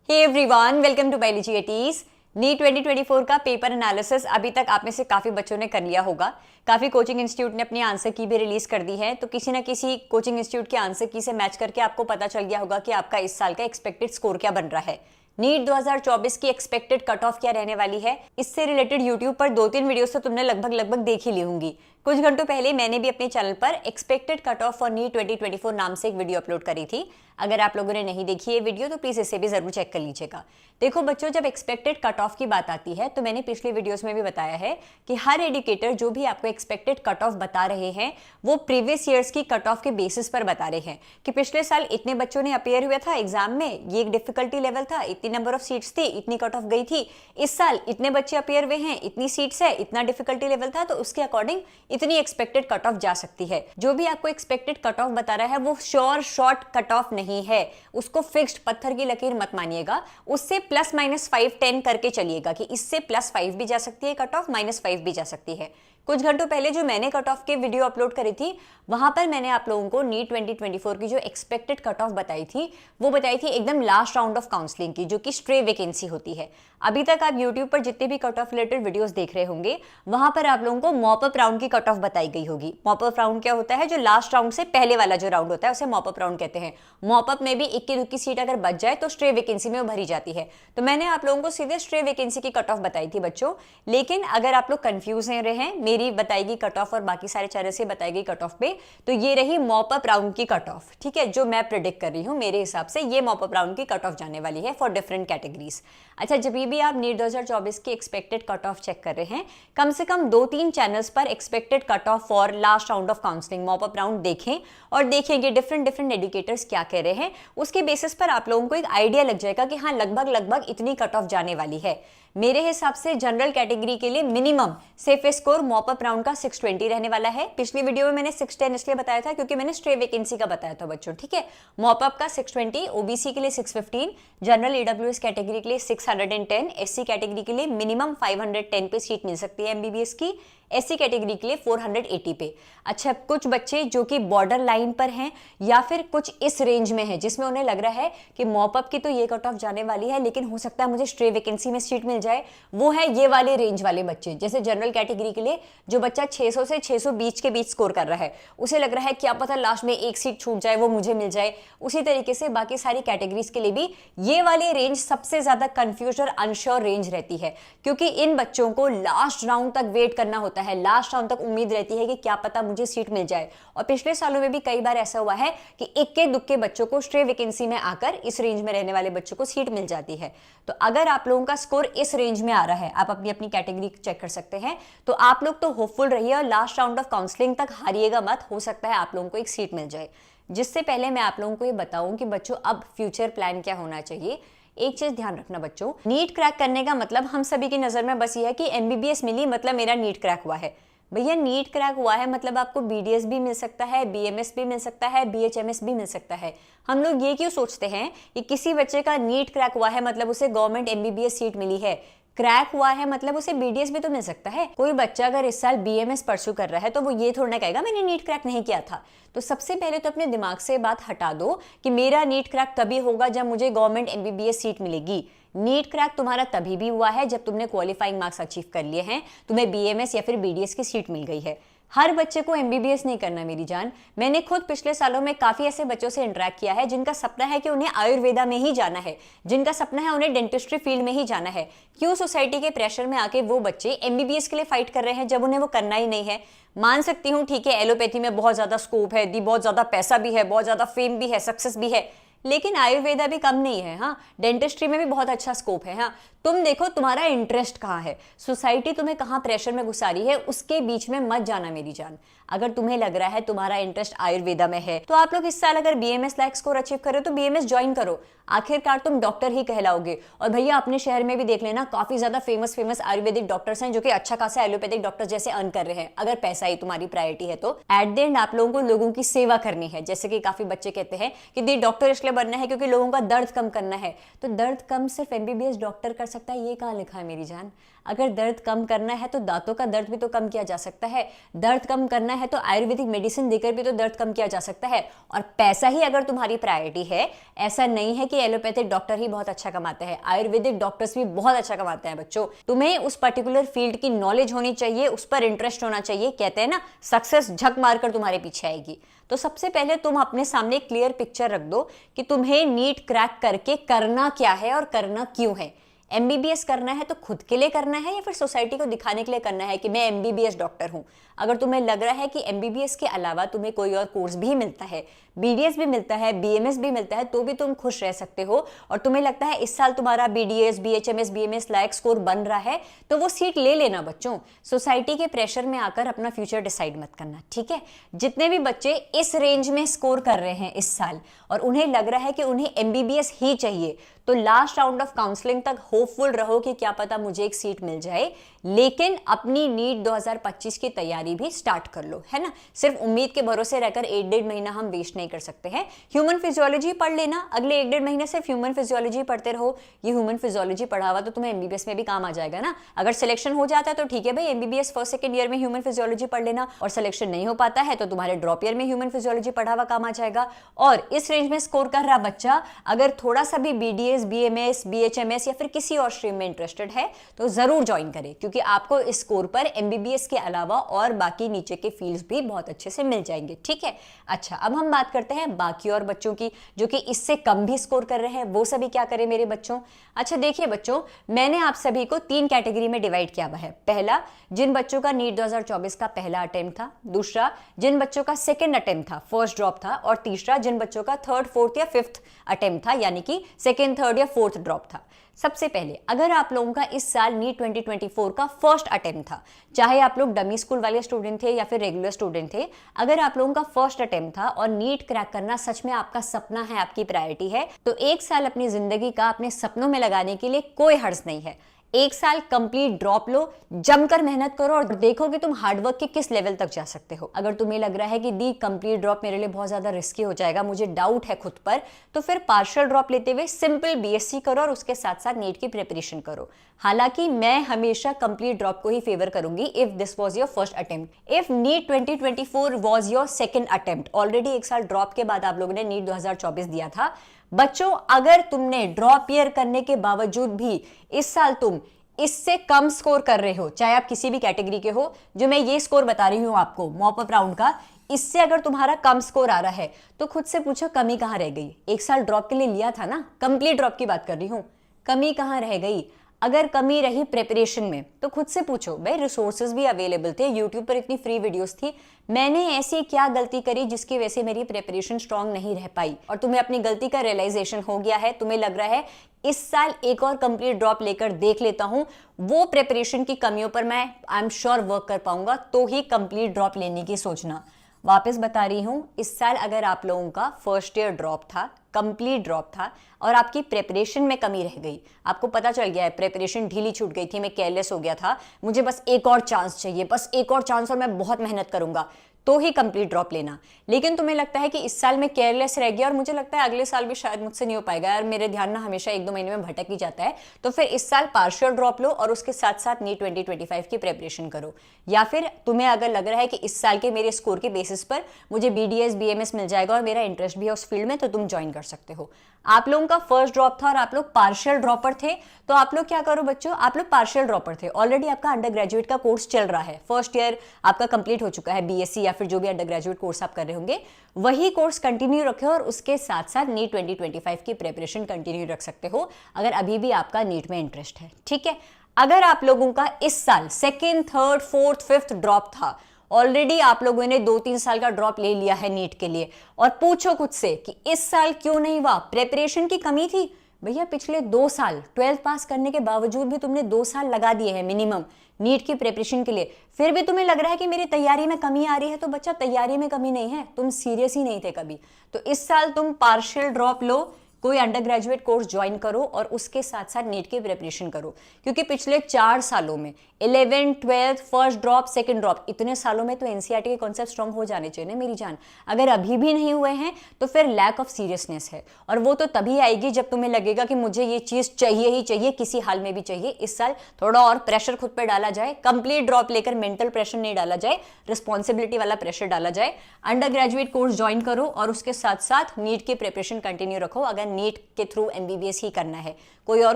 Hey everyone, welcome to biology eighties. NEET 2024 का paper analysis अभी तक आप में से काफी बच्चों ने कर लिया होगा। काफी कोचिंग इंस्टीट्यूट ने अपनी आंसर की भी रिलीज कर दी है, तो किसी ना किसी कोचिंग इंस्टीट्यूट के आंसर की से मैच करके आपको पता चल गया होगा कि आपका इस साल का एक्सपेक्टेड स्कोर क्या बन रहा है। नीट 2024 की एक्सपेक्टेड कट ऑफ क्या रहने वाली है, इससे रिलेटेड यूट्यूब पर 2-3 वीडियोस तो तुमने लगभग देख ही ली होंगी। कुछ घंटों पहले मैंने भी अपने चैनल पर expected cut off for NEET 2024 नाम से एक वीडियो अपलोड करी थी। अगर आप लोगों ने नहीं देखी ये वीडियो तो प्लीज इसे भी जरूर चेक कर लीजिएगा। देखो बच्चों, जब एक्सपेक्टेड कट ऑफ की बात आती है तो मैंने पिछले वीडियोस में भी बताया है कि हर एजुकेटर जो भी आपको एक्सपेक्टेड कट ऑफ बता रहे हैं वो प्रीवियस ईयर्स की कट ऑफ के बेसिस पर बता रहे हैं कि पिछले साल इतने बच्चों ने अपियर हुआ था एग्जाम में, ये एक डिफिकल्टी लेवल था, इतनी नंबर ऑफ सीट्स थी, इतनी कट ऑफ गई थी। इस साल इतने बच्चे अपियर हुए हैं, इतनी सीट्स है, इतना डिफिकल्टी लेवल था, तो उसके अकॉर्डिंग इतनी एक्सपेक्टेड कट ऑफ जा सकती है। जो भी आपको एक्सपेक्टेड कट ऑफ बता रहा है वो श्योर शॉर्ट कट ऑफ नहीं है, उसको फिक्स्ड पत्थर की लकीर मत मानिएगा। उससे +-5-10 करके चलिएगा कि इससे +5 भी जा सकती है कट ऑफ, -5 भी जा सकती है। कुछ घंटों पहले जो मैंने कट ऑफ के वीडियो अपलोड करी थी वहां पर मैंने आप लोगों को नीट 2024 की जो एक्सपेक्टेड कट ऑफ बताई थी वो बताई थी एकदम लास्ट राउंड ऑफ काउंसलिंग की, जो कि स्ट्रे वैकेंसी होती है। अभी तक आप यूट्यूब पर जितने भी कट ऑफ रिलेटेड वीडियोस देख रहे होंगे वहां पर आप लोगों को मॉप अप राउंड की कट ऑफ बताई गई होगी। मॉप अप राउंड क्या होता है? जो लास्ट राउंड से पहले वाला जो राउंड होता है उसे मॉप अप राउंड कहते हैं। मॉप अप में भी इक्की दुक्की सीट अगर बच जाए तो स्ट्रे वैकेंसी में वो भरी जाती है। तो मैंने आप लोगों को सीधे स्ट्रे वैकेंसी की कट ऑफ बताई थी बच्चों। लेकिन अगर आप लोग कंफ्यूज रहे हैं मेरी बताई गई कट ऑफ और बाकी सारे चैनल से बताई गई कट ऑफ पे, तो ये रही मॉप अप राउंड की कट ऑफ, ठीक है, जो मैं प्रेडिक्ट कर रही हूं। मेरे हिसाब से ये मॉप अप राउंड की कट ऑफ जाने वाली है फॉर डिफरेंट कैटेगरीज। अच्छा, जब भी आप नीट 2024 की एक्सपेक्टेड कट ऑफ चेक कर रहे हैं, कम से कम 2-3 चैनल्स पर expected cut off for last round of counselling mop up round देखें और देखेंगे डिफरेंट एजुकेटर्स क्या कह रहे हैं। उसके बेसिस पर आप लोगों को एक आइडिया लग जाएगा कि हाँ लगभग इतनी कट ऑफ जाने वाली है। मेरे हिसाब से जनरल कैटेगरी के लिए minimum safe score mop up round का 620 रहने वाला है। पिछली वीडियो में मैंने 610 इसलिए बताया था क्योंकि मैंने स्ट्रे वैकेंसी का बताया था बच्चों, ठीक है। मॉप अप का 620, ओबीसी के लिए 615, जनरल ईडब्ल्यूएस कैटेगरी के लिए 610, एससी कैटेगरी के लिए मिनिमम 510 पे सीट मिल सकती है एमबीबीएस की, एससी कैटेगरी के लिए 480 पे। अच्छा, कुछ बच्चे जो कि बॉर्डर लाइन पर हैं या फिर कुछ इस रेंज में है जिसमें उन्हें लग रहा है कि मॉप अप की तो ये कट ऑफ जाने वाली है लेकिन हो सकता है मुझे स्ट्रे वैकेंसी में सीट मिल जाए, वो है ये वाले रेंज वाले बच्चे। जैसे जनरल कैटेगरी के लिए जो बच्चा 600 से 620 के बीच स्कोर कर रहा है, उसे लग रहा है क्या पता लास्ट में एक सीट छूट जाए, वो मुझे मिल जाए। उसी तरीके से बाकी सारी कैटेगरीज के लिए भी ये वाले रेंज सबसे ज्यादा कंफ्यूज और अनश्योर रेंज रहती है, क्योंकि इन बच्चों को लास्ट राउंड तक वेट करना होता है, लास्ट राउंड तक उम्मीद रहती है कि क्या पता मुझे सीट मिल जाए। और पिछले सालों में भी कई बार ऐसा हुआ है कि इक्के दुक्के बच्चों को स्ट्रे वैकेंसी में आकर इस रेंज में रहने वाले बच्चों को सीट मिल जाती है। तो अगर आप लोगों का स्कोर इस रेंज में आ रहा है, आप अपनी अपनी कैटेगरी चेक कर सकते हैं, तो आप लोग तो होपफुल रहिए और लास्ट राउंड ऑफ काउंसलिंग तक हारिएगा मत, हो सकता है आप लोगों को एक सीट मिल जाए। जिससे पहले मैं आप लोगों को ये बताऊं कि बच्चों अब फ्यूचर प्लान क्या होना चाहिए। एक चीज ध्यान रखना बच्चों, नीट क्रैक करने का मतलब हम सभी की नजर में बस ये है कि एमबीबीएस मिली मतलब मेरा नीट क्रैक हुआ है। भैया, नीट क्रैक हुआ है मतलब आपको बीडीएस भी मिल सकता है, बीएमएस भी मिल सकता है, बीएचएमएस भी मिल सकता है। हम लोग ये क्यों सोचते हैं कि किसी बच्चे का नीट क्रैक हुआ है मतलब उसे गवर्नमेंट एमबीबीएस सीट मिली है। क्रैक हुआ है मतलब उसे बीडीएस भी तो मिल सकता है। कोई बच्चा अगर इस साल बीएमएस परस्यू कर रहा है तो वो ये थोड़ा ना कहेगा मैंने नीट क्रैक नहीं किया था। तो सबसे पहले तो अपने दिमाग से बात हटा दो कि मेरा नीट क्रैक तभी होगा जब मुझे गवर्नमेंट एमबीबीएस सीट मिलेगी। नीट क्रैक तुम्हारा तभी भी हुआ है जब तुमने क्वालिफाइंग मार्क्स अचीव कर लिए हैं, तुम्हें बीएमएस या फिर बीडीएस की सीट मिल गई है। हर बच्चे को एमबीबीएस नहीं करना मेरी जान। मैंने खुद पिछले सालों में काफी ऐसे बच्चों से इंटरेक्ट किया है जिनका सपना है कि उन्हें आयुर्वेदा में ही जाना है, जिनका सपना है उन्हें डेंटिस्ट्री फील्ड में ही जाना है। क्यों सोसाइटी के प्रेशर में आके वो बच्चे एमबीबीएस के लिए फाइट कर रहे हैं जब उन्हें वो करना ही नहीं है। मान सकती हूँ, ठीक है, एलोपैथी में बहुत ज्यादा स्कोप है, बहुत ज्यादा पैसा भी है, बहुत ज्यादा फेम भी है, सक्सेस भी है, लेकिन आयुर्वेदा भी कम नहीं है। हाँ, डेंटिस्ट्री में भी बहुत अच्छा स्कोप है। हाँ, तुम देखो तुम्हारा इंटरेस्ट कहाँ है, सोसाइटी तुम्हें कहाँ प्रेशर में घुसा रही है, उसके बीच में मत जाना मेरी जान। अगर तुम्हें लग रहा है तुम्हारा इंटरेस्ट आयुर्वेदा में है तो आप लोग इस साल अगर बीएमएस लाइक स्कोर अचीव करो तो बीएमएस ज्वाइन करो, आखिरकार तुम डॉक्टर ही कहलाओगे। और भैया अपने शहर में भी देख लेना, काफी ज्यादा फेमस आयुर्वेदिक डॉक्टर्स हैं जो कि अच्छा खासा एलोपैथिक डॉक्टर जैसे अर्न कर रहे हैं, अगर पैसा ही तुम्हारी प्रायोरिटी है तो। एट द एंड आप लोगों को लोगों की सेवा करनी है। जैसे कि काफी बच्चे कहते हैं कि दी डॉक्टर इसलिए बनना है क्योंकि लोगों का दर्द कम करना है, तो दर्द कम सिर्फ एमबीबीएस डॉक्टर कर सकता है, ये कहाँ लिखा है मेरी जान। अगर दर्द कम करना है तो दांतों का दर्द भी तो कम किया जा सकता है। दर्द कम करना है तो आयुर्वेदिक मेडिसिन देकर भी तो दर्द कम किया जा सकता है। और पैसा ही अगर तुम्हारी प्रायोरिटी है, ऐसा नहीं है कि एलोपैथिक डॉक्टर ही बहुत अच्छा कमाते हैं, आयुर्वेदिक डॉक्टर्स भी बहुत अच्छा कमाते हैं बच्चों। तुम्हें उस पर्टिकुलर फील्ड की नॉलेज होनी चाहिए, उस पर इंटरेस्ट होना चाहिए। कहते हैं ना, सक्सेस झक मारकर तुम्हारे पीछे आएगी। तो सबसे पहले तुम अपने सामने क्लियर पिक्चर रख दो कि तुम्हें नीट क्रैक करके करना क्या है और करना क्यों है। एमबीबीएस करना है तो खुद के लिए करना है या फिर सोसाइटी को दिखाने के लिए करना है कि मैं एमबीबीएस डॉक्टर हूं। अगर तुम्हें लग रहा है कि एमबीबीएस के अलावा तुम्हें कोई और कोर्स भी मिलता है, बीडीएस भी मिलता है, बीएमएस भी मिलता है, तो भी तुम खुश रह सकते हो, और तुम्हें लगता है इस साल तुम्हारा बीडीएस, बीएचएमएस, बीएमएस लायक स्कोर बन रहा है, तो वो सीट ले लेना बच्चों। सोसाइटी के प्रेशर में आकर अपना फ्यूचर डिसाइड मत करना, ठीक है। जितने भी बच्चे इस रेंज में स्कोर कर रहे हैं इस साल और उन्हें लग रहा है कि उन्हें एमबीबीएस ही चाहिए, तो लास्ट राउंड ऑफ काउंसलिंग तक होपफुल रहो कि क्या पता मुझे एक सीट मिल जाए, लेकिन अपनी नीट 2025 की तैयारी भी स्टार्ट कर लो, है ना। सिर्फ उम्मीद के भरोसे रहकर 1-1.5 महीना हम वेस्ट नहीं कर सकते हैं। ह्यूमन फिजियोलॉजी पढ़ लेना, अगले 1-1.5 महीने सिर्फ ह्यूमन फिजियोलॉजी पढ़ते रहो। ये ह्यूमन फिजियोलॉजी पढ़ा हुआ तो तुम्हें एमबीबीएस में भी काम आ जाएगा ना। अगर सिलेक्शन हो जाता है तो ठीक है भाई, एमबीबीएस फर्स्ट सेकंड ईयर में ह्यूमन फिजियोलॉजी पढ़ लेना, और सिलेक्शन नहीं हो पाता है तो तुम्हारे ड्रॉप ईयर में ह्यूमन फिजियोलॉजी पढ़ा हुआ काम आ जाएगा। और इस रेंज में स्कोर कर रहा बच्चा अगर थोड़ा सा भी बीडीएस, बीएमएस, बीएचएमएस या फिर किसी और स्ट्रीम में इंटरेस्टेड है तो जरूर ज्वाइन करें, क्योंकि आपको इस स्कोर पर एमबीबीएस के अलावा और बाकी नीचे के फील्ड्स भी बहुत अच्छे से मिल जाएंगे, ठीक है। अच्छा, अब हम बात करते हैं बाकी और बच्चों की जो कि इससे कम भी स्कोर कर रहे हैं, वो सभी क्या करें मेरे बच्चों। अच्छा देखिए बच्चों, मैंने आप सभी को 3 कैटेगरी में डिवाइड किया हुआ है। पहला, जिन बच्चों का नीट 2024 का पहला अटेम्प्ट था। दूसरा, जिन बच्चों का सेकंड अटेम्प्ट था, फर्स्ट ड्रॉप था। और तीसरा, जिन बच्चों का थर्ड, फोर्थ या फिफ्थ अटेम्प्ट था, यानी कि सेकंड, थर्ड या फोर्थ ड्रॉप था। सबसे पहले, अगर आप लोगों का इस साल नीट 2024 का फर्स्ट अटेम्प्ट था, चाहे आप लोग डमी स्कूल वाले स्टूडेंट थे या फिर रेगुलर स्टूडेंट थे, अगर आप लोगों का फर्स्ट अटेम्प्ट था और नीट क्रैक करना सच में आपका सपना है, आपकी प्रायोरिटी है, तो 1 साल अपनी जिंदगी का अपने सपनों में लगाने के लिए कोई हर्ज नहीं है। 1 साल कंप्लीट ड्रॉप लो, जमकर मेहनत करो और देखो कि तुम हार्डवर्क के किस लेवल तक जा सकते हो। अगर तुम्हें लग रहा है कि दी कंप्लीट ड्रॉप मेरे लिए बहुत ज्यादा रिस्की हो जाएगा, मुझे डाउट है खुद पर, तो फिर पार्शियल ड्रॉप लेते हुए सिंपल बीएससी करो और उसके साथ साथ नीट की प्रिपरेशन करो। हालांकि मैं हमेशा कंप्लीट ड्रॉप को ही फेवर करूंगी if this was your first attempt. If NEET 2024 was your second attempt, already 1 साल ड्रॉप के बाद आप लोगों ने नीट 2024 दिया था बच्चों, अगर तुमने ड्रॉप ईयर करने के बावजूद भी इस साल तुम इससे कम स्कोर कर रहे हो, चाहे आप किसी भी कैटेगरी के हो, जो मैं ये स्कोर बता रही हूं आपको मॉप अप राउंड का, इससे अगर तुम्हारा कम स्कोर आ रहा है तो खुद से पूछो कमी कहां रह गई। 1 साल ड्रॉप के लिए लिया था ना, कंप्लीट ड्रॉप की बात कर रही हूं, कमी कहां रह गई। अगर कमी रही प्रिपरेशन में तो खुद से पूछो, भाई रिसोर्सेज भी अवेलेबल थे, यूट्यूब पर इतनी फ्री वीडियोस थी, मैंने ऐसी क्या गलती करी जिसकी वजह से मेरी प्रिपरेशन स्ट्रांग नहीं रह पाई, और तुम्हें अपनी गलती का रियलाइजेशन हो गया है, तुम्हें लग रहा है इस साल एक और कंप्लीट ड्रॉप लेकर देख लेता हूं, वो प्रिपरेशन की कमियों पर मैं आई एम श्योर वर्क कर पाऊंगा, तो ही कंप्लीट ड्रॉप लेने की सोचना। वापस बता रही हूं, इस साल अगर आप लोगों का फर्स्ट ईयर ड्रॉप था, कंप्लीट ड्रॉप था, और आपकी प्रिपरेशन में कमी रह गई, आपको पता चल गया है प्रिपरेशन ढीली छूट गई थी, मैं केयरलेस हो गया था, मुझे बस एक और चांस चाहिए, बस एक और चांस और मैं बहुत मेहनत करूंगा, तो ही कंप्लीट ड्रॉप लेना। लेकिन तुम्हें लगता है कि इस साल मैं केयरलेस रह गया और मुझे लगता है अगले साल भी शायद मुझसे नहीं हो पाएगा यार, मेरे ध्यान ना हमेशा 1-2 महीने में भटक ही जाता है, तो फिर इस साल पार्शियल ड्रॉप लो और उसके साथ साथ नीट 2025 की प्रिपरेशन करो। या फिर तुम्हें अगर लग रहा है कि इस साल के मेरे स्कोर के बेसिस पर मुझे बीडीएस, बीएमएस मिल जाएगा और मेरा इंटरेस्ट भी है उस फील्ड में, तो तुम ज्वाइन कर सकते हो। आप लोगों का फर्स्ट ड्रॉप था और आप लोग पार्शियल ड्रॉपर थे, तो आप लोग क्या करो बच्चों, आप लोग पार्शियल ड्रॉपर थे, ऑलरेडी आपका अंडर ग्रेजुएट का कोर्स चल रहा है, फर्स्ट ईयर आपका कंप्लीट हो चुका है, बीएससी या फिर जो भी अंडर ग्रेजुएट कोर्स आप कर रहे होंगे वही कोर्स कंटिन्यू रखें और उसके साथ साथ नीट 2025 की प्रिपरेशन कंटिन्यू रख सकते हो, अगर अभी भी आपका नीट में इंटरेस्ट है, ठीक है। अगर आप लोगों का इस साल second, third, fourth, fifth drop था, ऑलरेडी आप लोगों ने 2-3 साल का ड्रॉप ले लिया है नीट के लिए, और पूछो खुद से कि इस साल क्यों नहीं हुआ, प्रिपरेशन की कमी थी। भैया पिछले 2 साल 12th पास करने के बावजूद भी तुमने 2 साल लगा दिए हैं मिनिमम नीट की प्रिपरेशन के लिए, फिर भी तुम्हें लग रहा है कि मेरी तैयारी में कमी आ रही है, तो बच्चा तैयारी में कमी नहीं है, तुम सीरियस ही नहीं थे कभी। तो इस साल तुम पार्शियल ड्रॉप लो, कोई अंडर ग्रेजुएट कोर्स ज्वाइन करो और उसके साथ साथ नीट की प्रिपरेशन करो, क्योंकि पिछले 4 सालों में 11th 12th first drop second drop, इतने सालों में तो एनसीईआरटी के कॉन्सेप्ट स्ट्रॉन्ग हो जाने चाहिए ना मेरी जान। अगर अभी भी नहीं हुए हैं तो फिर लैक ऑफ सीरियसनेस है, और वो तो तभी आएगी जब तुम्हें लगेगा कि मुझे ये चीज चाहिए ही चाहिए, किसी हाल में भी चाहिए। इस साल थोड़ा और प्रेशर खुद पर डाला जाए, कंप्लीट ड्रॉप लेकर मेंटल प्रेशर नहीं डाला जाए, रिस्पॉन्सिबिलिटी वाला प्रेशर डाला जाए। अंडर ग्रेजुएट कोर्स ज्वाइन करो और उसके साथ साथ नीट की प्रिपरेशन कंटिन्यू रखो। अगर नीट के थ्रू एमबीबीएस ही करना है, कोई और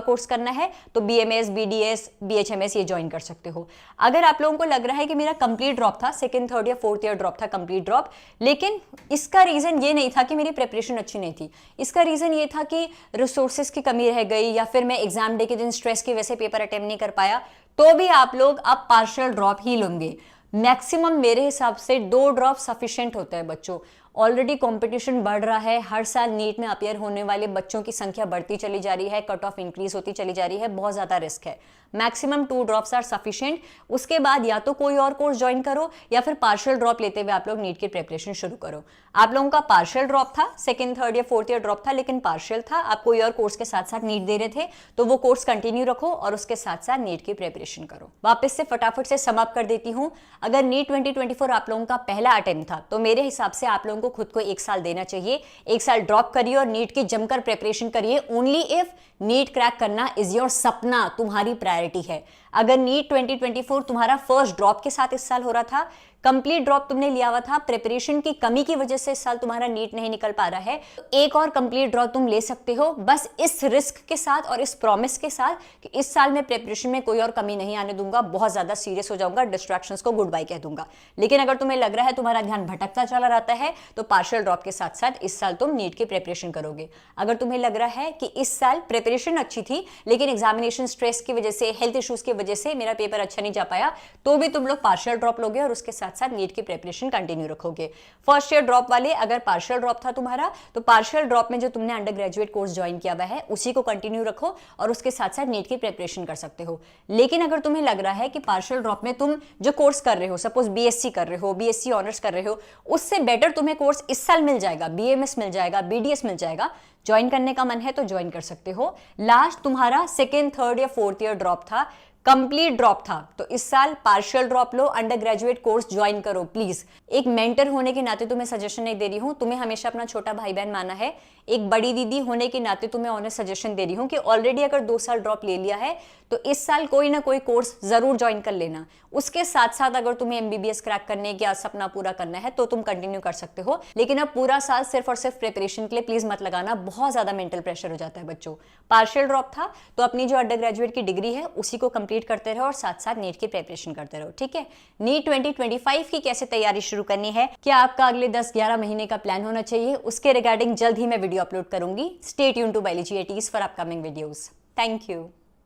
कोर्स करना है तो बीएमएस, बीडीएस, बीएचएमएस ये ज्वाइन कर सकते हो। अगर आप लोगों को लग रहा है कि मेरा कंप्लीट ड्रॉप था, सेकंड थर्ड या फोर्थ ईयर ड्रॉप था कंप्लीट ड्रॉप, लेकिन इसका रीजन ये नहीं था कि मेरी प्रिपरेशन अच्छी नहीं थी, इसका रीजन ये था कि रिसोर्सेज की कमी रह गई, या फिर मैं एग्जाम डे के दिन स्ट्रेस की वजह से पेपर अटेम्प्ट नहीं कर पाया, तो भी आप लोग अब पार्शियल ड्रॉप ही लेंगे। मैक्सिमम मेरे हिसाब से 2 ड्रॉप सफिशिएंट होता है बच्चों। ऑलरेडी कंपटीशन बढ़ रहा है, हर साल नीट में अपियर होने वाले बच्चों की संख्या बढ़ती चली जा रही है, कट ऑफ इंक्रीज होती चली जा रही है, बहुत ज्यादा रिस्क है। Maximum 2 drops are sufficient. उसके बाद या तो कोई और कोर्स ज्वाइन करो या फिर पार्शियल ड्रॉप लेते हुए आप लोग नीट की प्रिपरेशन शुरू करो। आप लोगों का पार्शियल ड्रॉप था, सेकंड थर्ड या फोर्थ ईयर ड्रॉप था, लेकिन पार्शियल था, आप कोई और कोर्स के साथ साथ नीट दे रहे थे, तो वो कोर्स कंटिन्यू रखो और उसके साथ साथ नीट की प्रिपरेशन करो। वापस से फटाफट से समाप्त कर देती हूं। अगर नीट 2024 आप लोगों का पहला अटेम्प्ट था तो मेरे हिसाब से आप लोगों को खुद को 1 साल देना चाहिए। 1 साल ड्रॉप करिए और नीट की जमकर प्रिपरेशन करिए। ओनली इफ नीट क्रैक करना इज योर सपना, तुम्हारी प्रायोरिटी है। अगर नीट 2024 तुम्हारा फर्स्ट ड्रॉप के साथ इस साल हो रहा था, कंप्लीट ड्रॉप तुमने लिया हुआ था, प्रिपरेशन की कमी की वजह से इस साल तुम्हारा नीट नहीं निकल पा रहा है, तो एक और कंप्लीट ड्रॉप तुम ले सकते हो, बस इस रिस्क के साथ और इस प्रॉमिस के साथ कि इस साल मैं प्रिपरेशन में कोई और कमी नहीं आने दूंगा, बहुत ज्यादा सीरियस हो जाऊंगा, डिस्ट्रैक्शंस को गुड बाय कह दूंगा। लेकिन अगर तुम्हें लग रहा है तुम्हारा ध्यान भटकता चला रहता है तो पार्शियल ड्रॉप के साथ साथ इस साल तुम नीट की प्रिपरेशन करोगे। अगर तुम्हें लग रहा है कि इस साल प्रिपरेशन अच्छी थी लेकिन एग्जामिनेशन स्ट्रेस की वजह से, हेल्थ इश्यूज की वजह से मेरा पेपर अच्छा नहीं जा पाया, तो भी तुम लोग पार्शियल ड्रॉप लोगे और उसके साथ साथ नीट की प्रिपरेशन कंटिन्यू रखोगे। फर्स्ट ईयर ड्रॉप वाले, अगर पार्शियल ड्रॉप था तुम्हारा तो पार्शियल ड्रॉप में जो तुमने अंडर ग्रेजुएट कोर्स ज्वाइन किया हुआ है उसी को कंटिन्यू रखो और उसके साथ साथ नीट की प्रिपरेशन कर सकते हो। लेकिन अगर तुम्हें लग रहा है कि पार्शियल ड्रॉप में तुम जो कोर्स कर रहे हो, सपोज बीएससी कर रहे हो, बीएससी ऑनर्स कर रहे हो, उससे बेटर तुम्हें कोर्स इस साल मिल जाएगा, बीएमएस मिल जाएगा, बीडीएस मिल जाएगा, ज्वाइन करने का मन है तो ज्वाइन कर सकते हो। लास्ट तुम्हारा सेकेंड थर्ड या फोर्थ ईयर ड्रॉप था, कंप्लीट ड्रॉप था, तो इस साल पार्शियल ड्रॉप लो, अंडर ग्रेजुएट कोर्स ज्वाइन करो प्लीज। एक मेंटर होने के नाते तुम्हें सजेशन नहीं दे रही हूं, तुम्हें हमेशा अपना छोटा भाई बहन माना है। एक बड़ी दीदी होने के नाते तुम्हें ऑनेस्ट सजेशन दे रही हूं कि ऑलरेडी अगर 2 साल ड्रॉप ले लिया है तो इस साल कोई ना कोई कोर्स जरूर ज्वाइन कर लेना। उसके साथ साथ अगर तुम्हें एमबीबीएस क्रैक करने का सपना पूरा करना है तो तुम कंटिन्यू कर सकते हो, लेकिन अब पूरा साल सिर्फ और सिर्फ प्रिपरेशन के लिए प्लीज मत लगाना, बहुत ज्यादा मेंटल प्रेशर हो जाता है बच्चों। पार्शियल ड्रॉप था तो अपनी जो अंडर ग्रेजुएट की डिग्री है उसी को कंप्लीट करते रहो और साथ साथ नीट की प्रिपरेशन करते रहो, ठीक है। नीट 2025 की कैसे तैयारी शुरू करनी है, क्या आपका अगले 10-11 महीने का प्लान होना चाहिए, उसके रिगार्डिंग जल्द ही मैं वीडियो अपलोड करूंगी। स्टे ट्यून्ड टू बायोलॉजी एटीज for upcoming videos. Thank you.